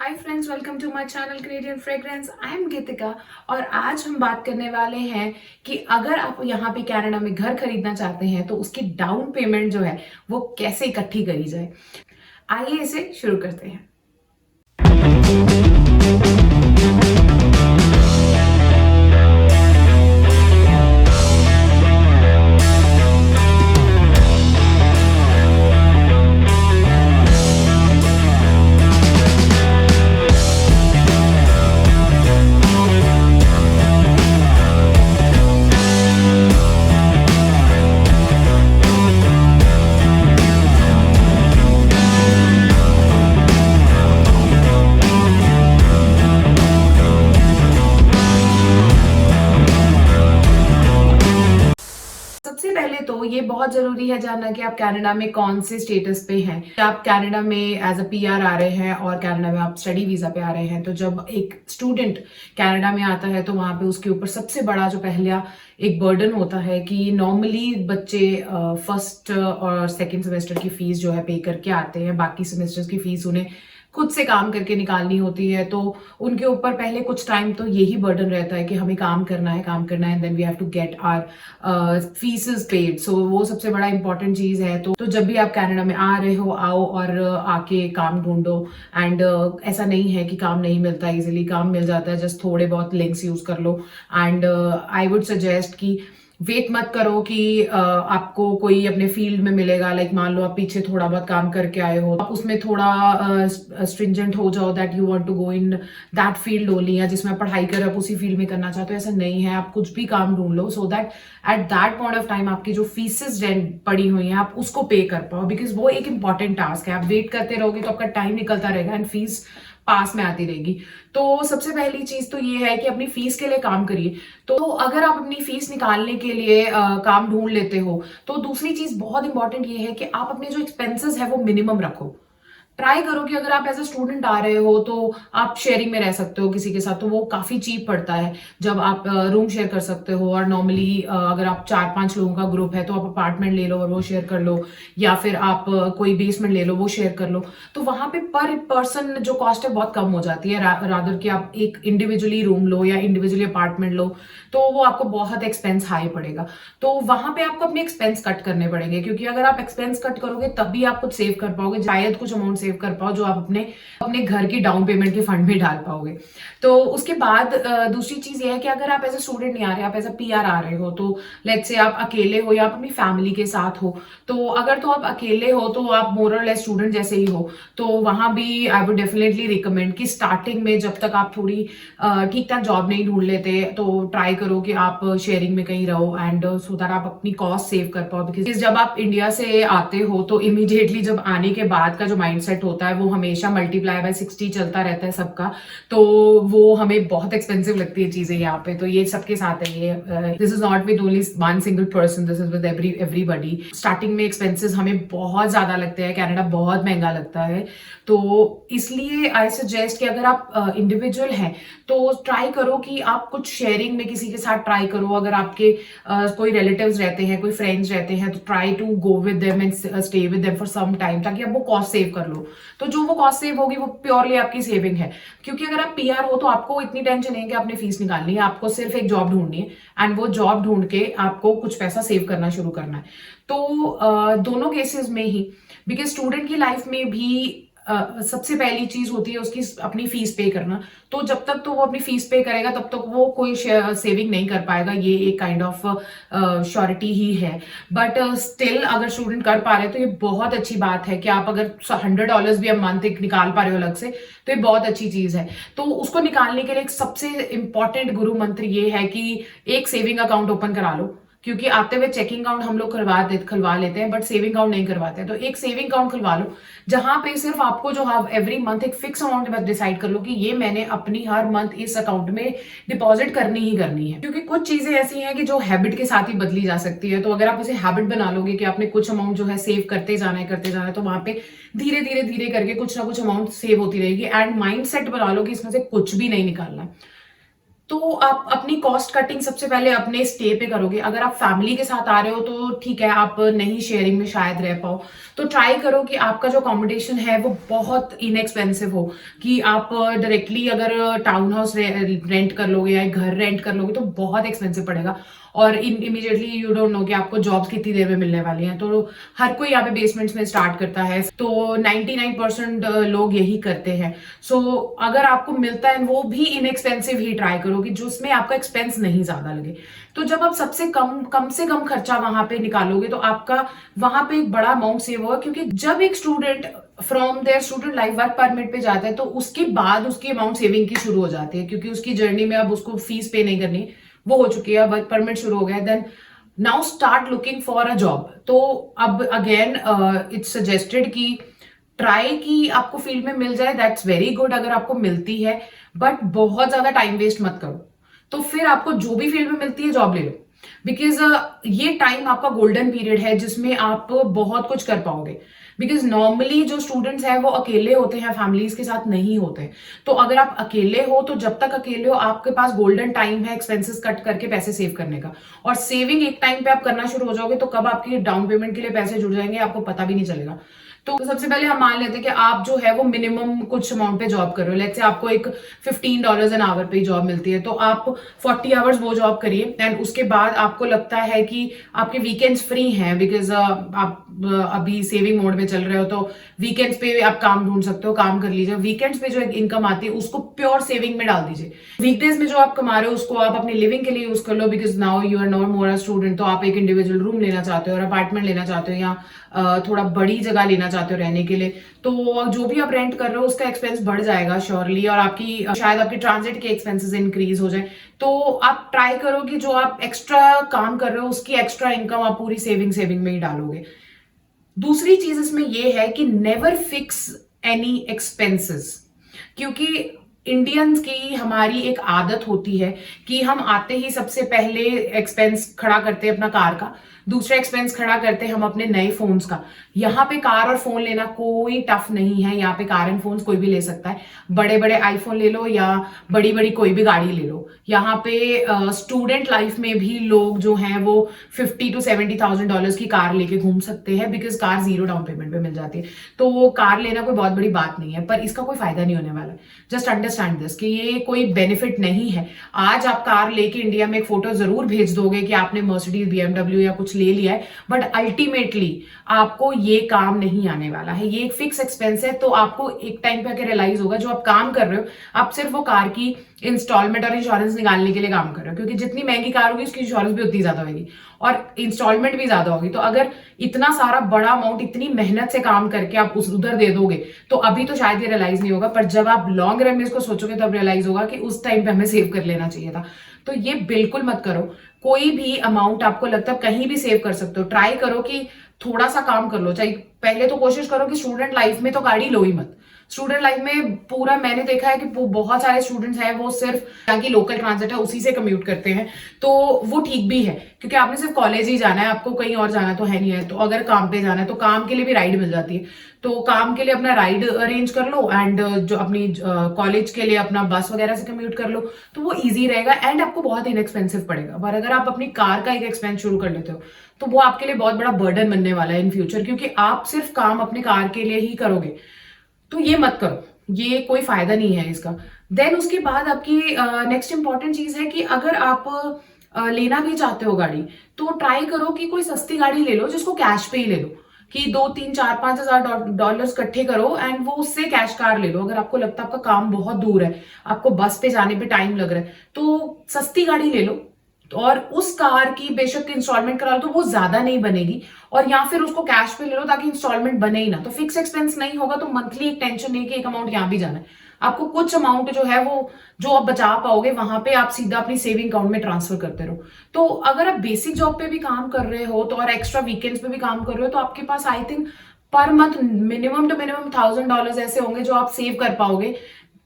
Hi friends, welcome to my channel Canadian fragrance. I am Geetika और आज हम बात करने वाले हैं कि अगर आप यहाँ पे कनाडा में घर खरीदना चाहते हैं तो उसकी डाउन पेमेंट जो है वो कैसे इकट्ठी करी जाए। आइए इसे शुरू करते हैं। सबसे पहले तो ये बहुत ज़रूरी है जानना कि आप कनाडा में कौन से स्टेटस पे हैं। आप कनाडा में एज़ अ पीआर आ रहे हैं और कनाडा में आप स्टडी वीज़ा पे आ रहे हैं। तो जब एक स्टूडेंट कनाडा में आता है तो वहाँ पे उसके ऊपर सबसे बड़ा जो पहला एक बर्डन होता है कि नॉर्मली बच्चे फर्स्ट और सेकंड सेमेस्टर की फ़ीस जो है पे करके आते हैं। बाकी सेमेस्टर्स की फ़ीस उन्हें खुद से काम करके निकालनी होती है। तो उनके ऊपर पहले कुछ टाइम तो यही बर्डन रहता है कि हमें काम करना है and then we have to get our fees paid. So वो सबसे बड़ा इंपॉर्टेंट चीज़ है। तो जब भी आप कनाडा में आ रहे हो, आओ और आके काम ढूंढो। एंड ऐसा नहीं है कि काम नहीं मिलता, इजीली काम मिल जाता है। जस्ट थोड़े बहुत लिंक्स यूज कर लो। एंड आई वुड सजेस्ट कि वेट मत करो कि आपको कोई अपने फील्ड में मिलेगा। लाइक मान लो आप पीछे थोड़ा बहुत काम करके आए हो, आप उसमें थोड़ा स्ट्रिंजेंट हो जाओ that you want to go in that field only, या जिसमें पढ़ाई कर आप उसी फील्ड में करना चाहते हो। ऐसा नहीं है, आप कुछ भी काम ढूंढ लो so that at that point of time आपकी जो फीसेस पड़ी हुई हैं आप उसको पे कर पाओ। बिकॉज वो एक इंपॉर्टेंट टास्क है। आप वेट करते रहोगे तो आपका टाइम निकलता रहेगा एंड फीस पास में आती रहेगी। तो सबसे पहली चीज तो ये है कि अपनी फीस के लिए काम करिए। तो अगर आप अपनी फीस निकालने के लिए काम ढूंढ लेते हो तो दूसरी चीज बहुत इंपॉर्टेंट ये है कि आप अपने जो एक्सपेंसेस है वो मिनिमम रखो। ट्राई करो कि अगर आप एज अ स्टूडेंट आ रहे हो तो आप शेयरिंग में रह सकते हो किसी के साथ, तो वो काफी चीप पड़ता है जब आप रूम शेयर कर सकते हो। और नॉर्मली अगर आप 4-5 लोगों का ग्रुप है तो आप अपार्टमेंट ले लो और वो शेयर कर लो, या फिर आप कोई बेसमेंट ले लो वो शेयर कर लो। तो वहां पे पर पर्सन जो कॉस्ट है बहुत कम हो जाती है, रादर कि आप एक इंडिविजुअली रूम लो या इंडिविजुअली अपार्टमेंट लो तो वो आपको बहुत एक्सपेंस हाई पड़ेगा। तो वहां पे आपको अपने एक्सपेंस कट करने पड़ेंगे, क्योंकि अगर आप एक्सपेंस कट करोगे तभी आप कुछ सेव कर पाओगे, शायद कुछ अमाउंट सेव कर पाओ जो आप अपने अपने घर की डाउन पेमेंट के फंड में डाल पाओगे। तो उसके बाद दूसरी चीज ये है कि अगर आप एज अ स्टूडेंट नहीं आ रहे, आप एज अ पीआर आ रहे हो, तो लेट्स से आप अकेले हो या आप अपनी फैमिली के साथ हो। तो अगर तो आप अकेले हो तो आप मोर और लेस स्टूडेंट जैसे ही हो, तो वहां भी आई वुड डेफिनेटली रिकमेंड कि स्टार्टिंग में जब तक आप थोड़ी ठीक ठाक जॉब नहीं ढूंढ लेते तो ट्राई करो कि आप शेयरिंग में कहीं रहो एंड सो दैट आप अपनी कॉस्ट सेव कर पाओ। बिकॉज जब आप इंडिया से आते हो तो इमीडिएटली जब आने के बाद का जो माइंडसेट होता है वो हमेशा मल्टीप्लाई बाय 60 चलता रहता है सबका। तो वो हमें बहुत एक्सपेंसिव लगती है चीजें यहाँ पे। तो ये सबके साथ है, ये this is not with only one single person, this is with everybody. Starting में एक्सपेंसेस हमें बहुत ज्यादा लगते हैं, कनाडा बहुत महंगा लगता है। तो इसलिए आई सजेस्ट कि अगर आप इंडिविजुअल हैं तो ट्राई करो कि आप कुछ शेयरिंग में किसी के साथ ट्राई करो। अगर आपके कोई रिलेटिव्स रहते हैं, कोई फ्रेंड्स रहते हैं, तो try to go with them and stay with them for some time, ताकि आप वो कॉस्ट सेव कर लो। तो जो वो कॉस्ट सेव होगी वो प्योरली आपकी सेविंग है। क्योंकि अगर आप पीआर हो तो आपको इतनी टेंशन नहीं है कि आपने फीस निकालनी है, आपको सिर्फ एक जॉब ढूंढनी है एंड वो जॉब ढूंढ के आपको कुछ पैसा सेव करना शुरू करना है। तो दोनों केसेस में ही, बिकॉज स्टूडेंट की लाइफ में भी सबसे पहली चीज होती है उसकी अपनी फीस पे करना। तो जब तक तो वो अपनी फीस पे करेगा तब तक वो कोई सेविंग नहीं कर पाएगा, ये एक काइंड ऑफ श्योरिटी ही है। बट स्टिल अगर स्टूडेंट कर पा रहे हैं तो ये बहुत अच्छी बात है कि आप अगर $100 भी मंथ एक निकाल पा रहे हो अलग से, तो ये बहुत अच्छी चीज है। तो उसको निकालने के लिए एक सबसे इंपॉर्टेंट गुरु मंत्र ये है कि एक सेविंग अकाउंट ओपन करा लो। क्योंकि आते हुए चेकिंग अकाउंट हम लोग खुलवा लेते हैं बट सेविंग अकाउंट नहीं करवाते हैं। तो एक सेविंग अकाउंट खुलवा लो जहां पे सिर्फ आपको जो एवरी मंथ एक फिक्स अमाउंट में डिसाइड कर लो कि ये मैंने अपनी हर मंथ इस अकाउंट में डिपॉजिट करनी ही करनी है। क्योंकि कुछ चीजें ऐसी हैं कि जो हैबिट के साथ ही बदली जा सकती है। तो अगर आप उसे हैबिट बना लोगे कि आपने कुछ अमाउंट जो है सेव करते जाना है, तो वहां पे धीरे धीरे धीरे करके कुछ ना कुछ अमाउंट सेव होती रहेगी। एंड माइंड सेट बना लो कि इसमें से कुछ भी नहीं निकालना। तो आप अपनी कॉस्ट कटिंग सबसे पहले अपने स्टे पे करोगे। अगर आप फैमिली के साथ आ रहे हो तो ठीक है, आप नहीं शेयरिंग में शायद रह पाओ, तो ट्राई करो कि आपका जो अकोमोडेशन है वो बहुत इनएक्सपेंसिव हो, कि आप डायरेक्टली अगर टाउन हाउस रेंट कर लोगे या एक घर रेंट कर लोगे तो बहुत एक्सपेंसिव पड़ेगा, और इमीडिएटली यू डोंट नो कि आपको जॉब्स कितनी देर में मिलने वाली हैं। तो हर कोई यहाँ पे बेसमेंट्स में स्टार्ट करता है, तो 99% लोग यही करते हैं। सो अगर आपको मिलता है वो भी इनएक्सपेंसिव ही ट्राई करो, कि जिसमें आपका एक्सपेंस नहीं ज्यादा लगे। तो जब आप सबसे कम से कम खर्चा वहां पे निकालोगे तो आपका वहां पे एक बड़ा अमाउंट सेव होगा, क्योंकि जब एक student from there student life work permit पे जाता है तो उसके बाद उसकी अमाउंट सेविंग की शुरू हो जाती है, क्योंकि उसकी जर्नी में अब उसको फीस पे नहीं करनी, वो हो चुकी है, वर्क परमिट शुरू हो गया। Then now start looking for a job. तो अब अगेन इट्स सजेस्टेड कि ट्राई की आपको फील्ड में मिल जाए, दैट्स वेरी गुड अगर आपको मिलती है, बट बहुत ज्यादा टाइम वेस्ट मत करो। तो फिर आपको जो भी फील्ड में मिलती है जॉब ले लो, बिकॉज ये टाइम आपका गोल्डन पीरियड है जिसमें आप बहुत कुछ कर पाओगे। बिकॉज नॉर्मली जो स्टूडेंट्स हैं वो अकेले होते हैं, फैमिलीज के साथ नहीं होते। तो अगर आप अकेले हो तो जब तक अकेले हो आपके पास गोल्डन टाइम है एक्सपेंसेस कट करके पैसे सेव करने का, और सेविंग एक टाइम पे आप करना शुरू हो जाओगे तो कब आपकी डाउन पेमेंट के लिए पैसे जुड़ जाएंगे आपको पता भी नहीं चलेगा। तो सबसे पहले हम मान लेते हैं कि आप जो है वो मिनिमम कुछ अमाउंट पे जॉब कर रहे हो, लेट्स से आपको एक $15 एन आवर पे जॉब मिलती है, तो आप 40 आवर्स वो जॉब करिए। एंड उसके बाद आपको लगता है कि आपके वीकेंड्स फ्री हैं, बिकॉज आप अभी सेविंग मोड में चल रहे हो, तो वीकेंड्स पे आप काम ढूंढ सकते हो, काम कर लीजिए। वीकेंड्स पे जो इनकम आती है उसको प्योर सेविंग में डाल दीजिए। वीकडेज में जो आप कमा रहे हो उसको आप अपनी लिविंग के लिए यूज कर लो, because now you are not more a student. तो आप एक इंडिविजुअल रूम लेना चाहते हो और अपार्टमेंट लेना चाहते हो, या थोड़ा बड़ी जगह लेना चाहते हो रहने के लिए, तो जो भी आप रेंट कर रहे हो उसका एक्सपेंस बढ़ जाएगा श्योरली, और आपकी शायद आपकी ट्रांजिट के एक्सपेंसेस इंक्रीज हो जाए। तो आप ट्राई करो कि जो आप एक्स्ट्रा काम कर रहे हो उसकी एक्स्ट्रा इनकम आप पूरी सेविंग में ही डालोगे। दूसरी चीज इसमें यह है कि नेवर फिक्स एनी एक्सपेंसेस, क्योंकि इंडियंस की हमारी एक आदत होती है कि हम आते ही सबसे पहले एक्सपेंस खड़ा करते हैं अपना कार का, दूसरा एक्सपेंस खड़ा करते हैं हम अपने नए फोन्स का। यहाँ पे कार और फोन लेना कोई टफ नहीं है, यहाँ पे कार एंड फोन्स कोई भी ले सकता है। बड़े बड़े आईफोन ले लो या बड़ी बड़ी कोई भी गाड़ी ले लो। यहाँ पे स्टूडेंट लाइफ में भी लोग जो हैं वो $50,000 to $70,000 की कार लेके घूम सकते हैं, बिकॉज कार 0 डाउन पेमेंट पे मिल जाती है। तो वो कार लेना कोई बहुत बड़ी बात नहीं है, पर इसका कोई फायदा नहीं होने वाला। जस्ट अंडरस्टैंड दिस कि ये कोई बेनिफिट नहीं है। आज आप कार लेके इंडिया में एक फोटो जरूर भेज दोगे कि आपने मर्सिडीज BMW या कुछ ले लिया है, बट अल्टीमेटली आपको ये काम नहीं आने वाला है। ये एक फिक्स एक्सपेंस है, तो आपको एक टाइम पे आके रियलाइज होगा जो आप काम कर रहे हो आप सिर्फ वो कार की इंस्टॉलमेंट और इंश्योरेंस निकालने के लिए काम कर रहे हो, क्योंकि जितनी महंगी कार होगी उसकी इंश्योरेंस भी उतनी ज्यादा होगी और इंस्टॉलमेंट भी ज्यादा होगी। तो अगर इतना सारा बड़ा अमाउंट इतनी मेहनत से काम करके आप उस उधर दे दोगे तो अभी तो शायद ये रियलाइज नहीं होगा, पर जब आप लॉन्ग रन में इसको सोचोगे तब रियलाइज होगा कि उस टाइम पे हमें सेव कर लेना चाहिए था। तो ये बिल्कुल मत करो। कोई भी अमाउंट आपको लगता है कहीं भी सेव कर सकते हो, ट्राई करो कि थोड़ा सा काम कर लो। चाहे पहले तो कोशिश करो कि स्टूडेंट लाइफ में तो गाड़ी लो ही मत। स्टूडेंट लाइफ में पूरा मैंने देखा है कि बहुत सारे स्टूडेंट्स हैं वो सिर्फ यहाँ की लोकल ट्रांजिट है उसी से कम्यूट करते हैं, तो वो ठीक भी है, क्योंकि आपने सिर्फ कॉलेज ही जाना है, आपको कहीं और जाना तो है नहीं है। तो अगर काम पे जाना है तो काम के लिए भी राइड मिल जाती है, तो काम के लिए अपना राइड अरेंज कर लो, एंड जो अपनी कॉलेज के लिए अपना बस वगैरह से कम्यूट कर लो, तो वो ईजी रहेगा एंड आपको बहुत इनएक्सपेंसिव पड़ेगा। पर अगर आप अपनी कार का एक एक्सपेंस शुरू कर लेते हो तो वो आपके लिए बहुत बड़ा बर्डन बनने वाला है इन फ्यूचर, क्योंकि आप सिर्फ काम अपनी कार के लिए ही करोगे। तो ये मत करो, ये कोई फायदा नहीं है इसका। देन उसके बाद आपकी नेक्स्ट इंपॉर्टेंट चीज है कि अगर आप लेना भी चाहते हो गाड़ी तो ट्राई करो कि कोई सस्ती गाड़ी ले लो जिसको कैश पे ही ले लो, कि 2, 3, 4, 5 हज़ार डॉलर्स इकट्ठे करो एंड वो उससे कैश कार ले लो। अगर आपको लगता है आपका काम बहुत दूर है, आपको बस पे जाने पे टाइम लग रहा है, तो सस्ती गाड़ी ले लो और उस कार की बेशक इंस्टॉलमेंट करा लो तो वो ज्यादा नहीं बनेगी, और या फिर उसको कैश पे ले लो ताकि इंस्टॉलमेंट बने ही ना, तो फिक्स एक्सपेंस नहीं होगा, तो मंथली एक टेंशन नहीं कि एक अमाउंट यहां भी जाना है। आपको कुछ अमाउंट जो है वो जो आप बचा पाओगे वहां पे आप सीधा अपनी सेविंग अकाउंट में ट्रांसफर करते रहो। तो अगर आप बेसिक जॉब पे भी काम कर रहे हो तो और एक्स्ट्रा वीकेंड्स पे भी काम कर रहे हो तो आपके पास I think per month minimum two minimum $1,000 ऐसे होंगे जो आप सेव कर पाओगे,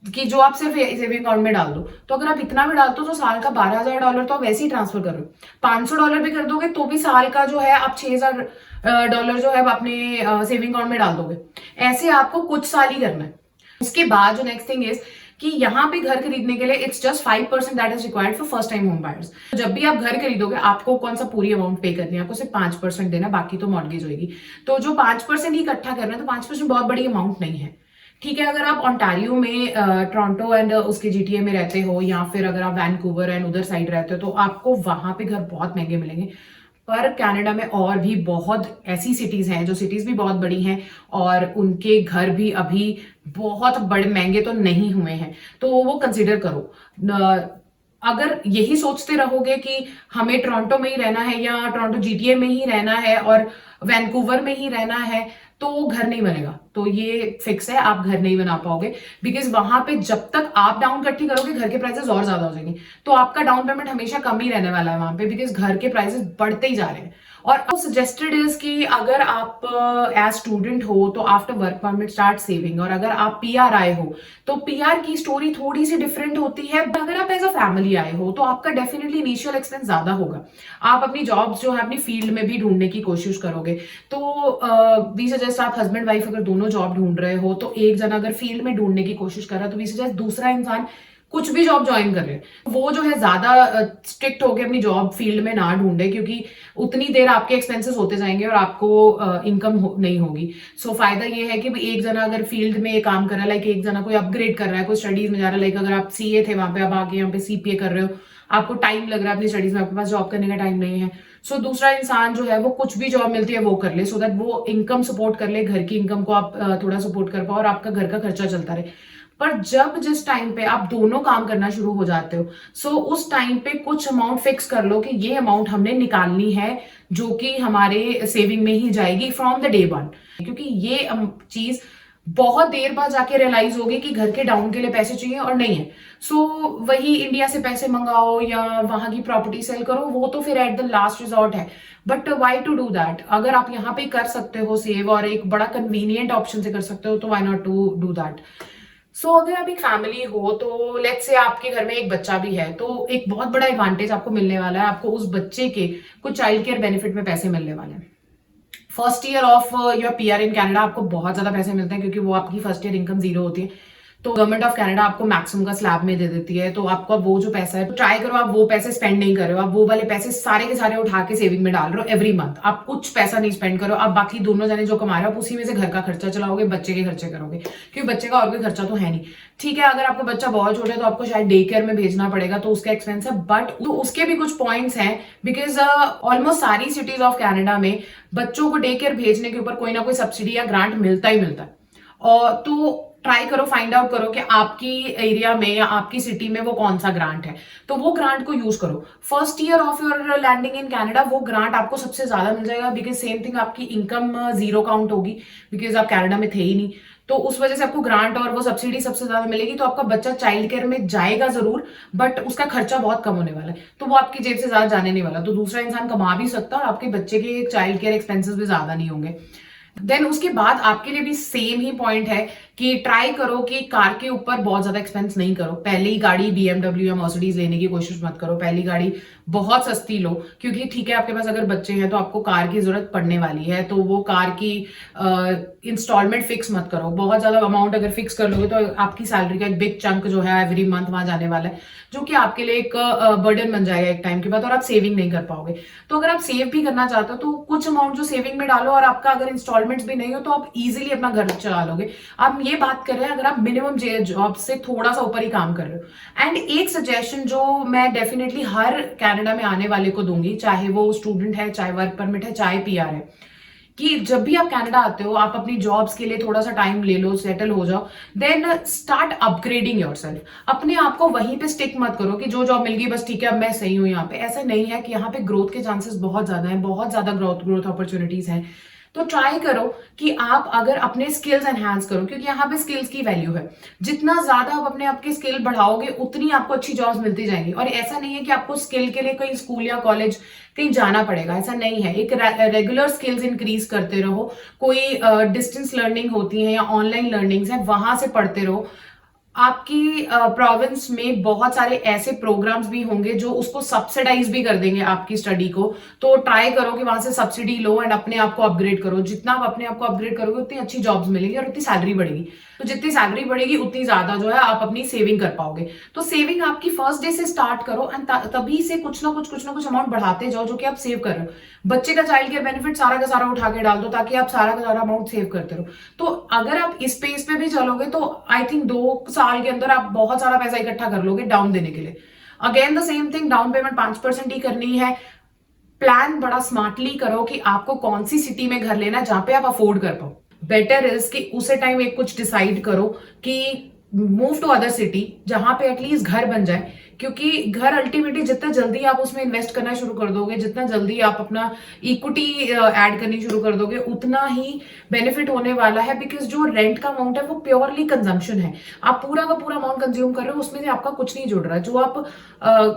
कि जो आप सिर्फ सेविंग अकाउंट में डाल दो। तो अगर आप इतना भी डालते हो तो साल का $12,000 तो आप वैसे ही ट्रांसफर कर रहे हो। $500 भी कर दोगे तो भी साल का जो है आप $6,000 जो है आप अपने सेविंग अकाउंट में डाल दोगे। ऐसे आपको कुछ साल ही करना है। उसके बाद जो नेक्स्ट थिंग इज कि यहाँ पे घर खरीदने के लिए it's just 5% that is required for first time home buyers. जब भी आप घर खरीदोगे आपको कौन सा पूरी अमाउंट पे करनी है, आपको सिर्फ 5% देना, बाकी तो मॉर्गेज होगी। तो जो 5% ही इकट्ठा करना है, तो 5% बहुत बड़ी अमाउंट नहीं है। ठीक है, अगर आप ओंटारियो में टोरंटो एंड उसके जीटीए में रहते हो, या फिर अगर आप वैनकूवर एंड उधर साइड रहते हो, तो आपको वहां पे घर बहुत महंगे मिलेंगे। पर कनाडा में और भी बहुत ऐसी सिटीज हैं, जो सिटीज भी बहुत बड़ी हैं और उनके घर भी अभी बहुत बड़े महंगे तो नहीं हुए हैं, तो वो कंसिडर करो। अगर यही सोचते रहोगे कि हमें टोरंटो में ही रहना है या टोरंटो जीटीए में ही रहना है और वैनकूवर में ही रहना है, तो घर नहीं बनेगा। तो ये फिक्स है, आप घर नहीं बना पाओगे, बिकॉज वहां पे जब तक आप डाउन इकट्ठी करोगे घर के प्राइसेस और ज्यादा हो जाएंगे। तो आपका डाउन पेमेंट हमेशा कम ही रहने वाला है वहां पे, बिकॉज घर के प्राइसेस बढ़ते ही जा रहे हैं। और सजेस्टेड इज कि अगर आप एज स्टूडेंट हो तो after work permit start saving, और अगर आप पीआर आए हो तो पीआर की स्टोरी थोड़ी सी डिफरेंट होती है। अगर आप एज अ फैमिली आए हो तो आपका डेफिनेटली इनिशियल एक्सपेंस ज्यादा होगा। आप अपनी जॉब्स जो है अपनी फील्ड में भी ढूंढने की कोशिश करोगे। तो वी सजेस्ट, आप हस्बैंड वाइफ अगर दोनों जॉब ढूंढ रहे हो, तो एक जना अगर फील्ड में ढूंढने की कोशिश कर रहा है, तो वी सजेस्ट दूसरा इंसान कुछ भी जॉब ज्वाइन कर ले, वो जो है ज्यादा स्ट्रिक्ट होकर अपनी जॉब फील्ड में ना ढूंढे, क्योंकि उतनी देर आपके एक्सपेंसेस होते जाएंगे और आपको इनकम नहीं होगी। सो फायदा ये है कि एक जना अगर फील्ड में काम कर रहा है, लाइक एक जना कोई अपग्रेड कर रहा है, कोई स्टडीज में जा रहा है, लाइक अगर आप सीए थे वहां पे, अब आके यहाँ पे सीपीए कर रहे हो, आपको टाइम लग रहा है अपनी स्टडीज में, आपके पास जॉब करने का टाइम नहीं है। सो दूसरा इंसान जो है वो कुछ भी जॉब मिलती है वो कर ले, सो दैट वो इनकम सपोर्ट कर ले, घर की इनकम को आप थोड़ा सपोर्ट कर पाओ और आपका घर का खर्चा चलता रहे। पर जब जिस टाइम पे आप दोनों काम करना शुरू हो जाते हो, सो उस टाइम पे कुछ अमाउंट फिक्स कर लो कि ये अमाउंट हमने निकालनी है, जो कि हमारे सेविंग में ही जाएगी फ्रॉम द डे वन। क्योंकि ये चीज बहुत देर बाद जाके रियलाइज होगी कि घर के डाउन के लिए पैसे चाहिए और नहीं है। सो वही इंडिया से पैसे मंगाओ या वहां की प्रॉपर्टी सेल करो, वो तो फिर एट द लास्ट रिजॉर्ट है। But why to do that? अगर आप यहाँ पे कर सकते हो सेव और एक बड़ा कन्वीनियंट ऑप्शन से कर सकते हो, तो why not to do that. So अगर आप एक फैमिली हो, तो लेट्स से आपके घर में एक बच्चा भी है, तो एक बहुत बड़ा एडवांटेज आपको मिलने वाला है, आपको उस बच्चे के कुछ चाइल्ड केयर बेनिफिट में पैसे मिलने वाले हैं। First year of your PR in Canada आपको बहुत ज्यादा पैसे मिलते हैं, क्योंकि वो आपकी फर्स्ट ईयर इनकम 0 होती है। तो गवर्नमेंट ऑफ कनाडा आपको मैक्सिमम का स्लैब में दे देती है। तो आपका वो जो पैसा है, तो ट्राई करो आप वो पैसे स्पेंड नहीं कर रहे हो, आप वो वाले पैसे सारे के सारे उठा के सेविंग में डाल रहे हो एवरी मंथ। आप कुछ पैसा नहीं स्पेंड करो, आप बाकी दोनों जने जो कमा रहे हो आप उसी में से घर का खर्चा चलाओगे, बच्चे के खर्चे करोगे, क्योंकि बच्चे का और कोई खर्चा तो है नहीं। ठीक है, अगर आपका बच्चा बहुत छोटा है तो आपको शायद डे केयर में भेजना पड़ेगा, तो उसका एक्सपेंस है, बट तो उसके भी कुछ पॉइंट्स हैं, बिकॉज ऑलमोस्ट सारी सिटीज ऑफ कनाडा में बच्चों को डे केयर भेजने के ऊपर कोई ना कोई सब्सिडी या ग्रांट मिलता ही मिलता है। और तो ट्राई करो, फाइंड आउट करो कि आपकी एरिया में या आपकी सिटी में वो कौन सा ग्रांट है, तो वो ग्रांट को यूज करो। First year of your landing in Canada वो ग्रांट आपको सबसे ज्यादा मिल जाएगा, बिकॉज सेम थिंग आपकी इनकम 0 काउंट होगी, बिकॉज आप कनाडा में थे ही नहीं। तो उस वजह से आपको ग्रांट और वो सब्सिडी सबसे ज्यादा मिलेगी। तो आपका बच्चा चाइल्ड केयर में जाएगा जरूर, बट उसका खर्चा बहुत कम होने वाला है, तो वो आपकी जेब से ज्यादा जाने नहीं वाला। तो दूसरा इंसान कमा भी सकता है और आपके बच्चे के चाइल्ड केयर एक्सपेंसेस भी ज्यादा नहीं होंगे। देन उसके बाद आपके लिए भी सेम ही पॉइंट है कि ट्राई करो कि कार के ऊपर बहुत ज्यादा एक्सपेंस नहीं करो। पहली गाड़ी बीएमडब्ल्यू या मर्सिडीज लेने की कोशिश मत करो, पहली गाड़ी बहुत सस्ती लो, क्योंकि ठीक है आपके पास अगर बच्चे हैं तो आपको कार की जरूरत पड़ने वाली है, तो वो कार की इंस्टॉलमेंट फिक्स मत करो। बहुत ज्यादा अमाउंट अगर फिक्स कर लोगे तो आपकी सैलरी का एक बिग चंक जो है एवरी मंथ वहां जाने वाला है, जो कि आपके लिए एक बर्डन बन जाएगा एक टाइम के बाद, और आप सेविंग नहीं कर पाओगे। तो अगर आप सेव भी करना चाहते हो तो कुछ अमाउंट जो सेविंग में डालो, और आपका अगर इंस्टॉलमेंट्स भी नहीं हो तो आप इजीली अपना घर चला लोगे। आप ये बात कर रहे हैं अगर आप मिनिमम जॉब से थोड़ा सा ऊपर ही काम कर रहे हो। एंड एक सजेशन जो मैं डेफिनेटली हर कनाडा में आने वाले को दूंगी, चाहे वो स्टूडेंट है, चाहे वर्क परमिट है, चाहे पीआर है, कि जब भी आप कनाडा आते हो आप अपनी जॉब्स के लिए थोड़ा सा टाइम ले लो, सेटल हो जाओ, देन स्टार्ट अपग्रेडिंग योरसेल्फ। अपने आप को वहीं पे स्टिक मत करो कि जो जॉब मिल गई बस ठीक है अब मैं सही हूं यहाँ पे। ऐसा नहीं है, कि यहाँ पे ग्रोथ के चांसेस बहुत ज्यादा हैं, बहुत ज्यादा ग्रोथ अपॉर्चुनिटीज हैं। तो ट्राई करो कि आप अगर अपने स्किल्स एनहांस करो, क्योंकि यहाँ पे स्किल्स की वैल्यू है। जितना ज्यादा आप अपने आप के स्किल बढ़ाओगे उतनी आपको अच्छी जॉब्स मिलती जाएंगी। और ऐसा नहीं है कि आपको स्किल के लिए कहीं स्कूल या कॉलेज कहीं जाना पड़ेगा, ऐसा नहीं है। एक रेगुलर स्किल्स इंक्रीज करते रहो, कोई डिस्टेंस लर्निंग होती है या ऑनलाइन लर्निंग्स है वहां से पढ़ते रहो। आपकी प्रोविंस में बहुत सारे ऐसे प्रोग्राम्स भी होंगे जो उसको सब्सिडाइज भी कर देंगे आपकी स्टडी को। तो ट्राई करो कि वहां से सब्सिडी लो एंड अपने आप को अपग्रेड करो। जितना आप अपने आप को अपग्रेड करोगे उतनी अच्छी जॉब्स मिलेंगी और उतनी सैलरी बढ़ेगी। तो जितनी सैलरी बढ़ेगी उतनी ज्यादा जो है आप अपनी सेविंग कर पाओगे। तो सेविंग आपकी फर्स्ट डे से स्टार्ट करो एंड तभी से कुछ ना कुछ अमाउंट बढ़ाते जाओ जो कि आप सेव कर रहे हो। बच्चे का चाइल्ड केयर बेनिफिट सारा का सारा उठा के डाल दो ताकि आप सारा का सारा अमाउंट सेव करते रहो। तो अगर आप इस पेस पे भी चलोगे तो आई थिंक 2 साल के अंदर आप बहुत सारा पैसा इकट्ठा कर लोगे डाउन देने के लिए। Again the same thing, down payment 5% ही करनी है। प्लान बड़ा स्मार्टली करो कि आपको कौन सी सिटी में घर लेना है जहां पे आप अफोर्ड कर पाओ। बेटर इज कि उसे टाइम एक कुछ डिसाइड करो कि मूव टू अदर सिटी जहां पे एटलीस्ट घर बन जाए। क्योंकि घर अल्टीमेटली जितना जल्दी आप उसमें इन्वेस्ट करना शुरू कर दोगे, जितना जल्दी आप अपना इक्विटी ऐड करनी शुरू कर दोगे, उतना ही बेनिफिट होने वाला है। बिकॉज जो रेंट का अमाउंट है वो प्योरली कंजम्पशन है। आप पूरा का पूरा अमाउंट कंज्यूम कर रहे हो, उसमें से आपका कुछ नहीं जुड़ रहा है। जो आप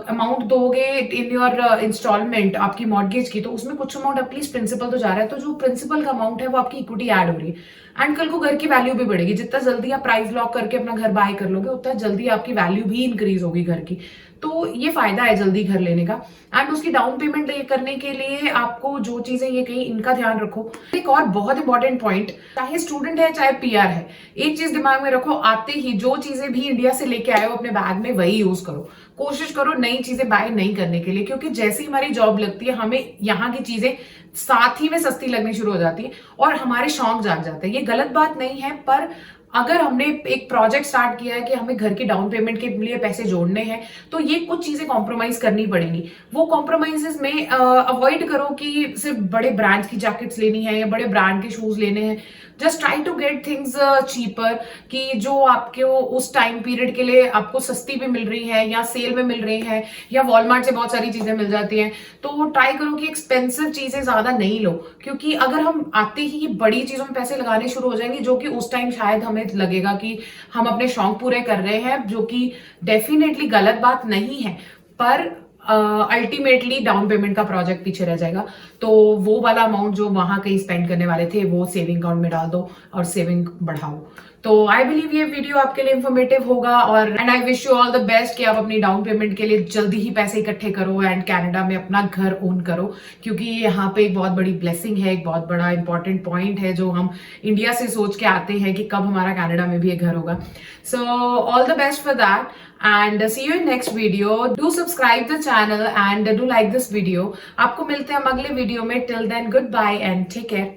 अमाउंट दोगे इन योर इंस्टॉलमेंट आपकी मॉर्गेज की, तो उसमें कुछ अमाउंट एटलीस्ट प्रिंसिपल तो जा रहा है। तो जो प्रिंसिपल का अमाउंट है वो आपकी इक्विटी ऐड हो रही है एंड कल को घर की वैल्यू भी बढ़ेगी। जितना जल्दी आप प्राइस लॉक करके अपना घर बाय कर लोगे उतना जल्दी आपकी वैल्यू भी इंक्रीज होगी घर की। तो ये फायदा है जल्दी घर लेने का। एंड उसकी डाउन पेमेंट करने के लिए आपको जो चीजें ये कही इनका ध्यान रखो। एक और बहुत इंपॉर्टेंट पॉइंट, चाहे स्टूडेंट है चाहे पीआर है, एक चीज दिमाग में रखो, आते ही जो चीजें भी इंडिया से लेके आए हो अपने बैग में वही यूज करो। कोशिश करो नई चीजें बाय नहीं करने के लिए, क्योंकि जैसे ही हमारी जॉब लगती है हमें यहाँ की चीजें साथ ही में सस्ती लगनी शुरू हो जाती है और हमारे शौक जाग जाते हैं। ये गलत बात नहीं है, पर अगर हमने एक प्रोजेक्ट स्टार्ट किया है कि हमें घर की डाउन पेमेंट के लिए पैसे जोड़ने हैं, तो ये कुछ चीजें कॉम्प्रोमाइज करनी पड़ेंगी। वो कॉम्प्रोमाइजेस में अवॉइड करो कि सिर्फ बड़े ब्रांड्स की जैकेट्स लेनी है या बड़े ब्रांड के शूज लेने हैं। Just try to get things cheaper, कि जो आपके उस टाइम पीरियड के लिए आपको सस्ती भी मिल रही है या सेल में मिल रही है या वॉलमार्ट से बहुत सारी चीजें मिल जाती हैं। तो ट्राई करो कि एक्सपेंसिव चीजें ज्यादा नहीं लो, क्योंकि अगर हम आते ही बड़ी चीजों में पैसे लगाने शुरू हो जाएंगे जो कि उस टाइम शायद हमें लगेगा कि हम अपने शौक पूरे कर रहे हैं, जो कि डेफिनेटली गलत बात नहीं है, पर अल्टीमेटली डाउन पेमेंट का प्रोजेक्ट पीछे रह जाएगा। तो वो वाला अमाउंट जो वहां कहीं स्पेंड करने वाले थे वो सेविंग अकाउंट में डाल दो और सेविंग बढ़ाओ। तो आई बिलीव ये वीडियो आपके लिए इंफॉर्मेटिव होगा और and I wish you all the best कि आप अपनी डाउन पेमेंट के लिए जल्दी ही पैसे इकट्ठे करो एंड कनाडा में अपना घर ओन करो, क्योंकि यहाँ पे एक बहुत बड़ी ब्लेसिंग है, एक बहुत बड़ा इंपॉर्टेंट पॉइंट है जो हम इंडिया से सोच के आते हैं कि कब हमारा कनाडा में भी एक घर होगा। So all the best for that and see you in next video. Do subscribe the channel and do like this video. आपको मिलते हैं हम अगले वीडियो में. Till then, goodbye and take care.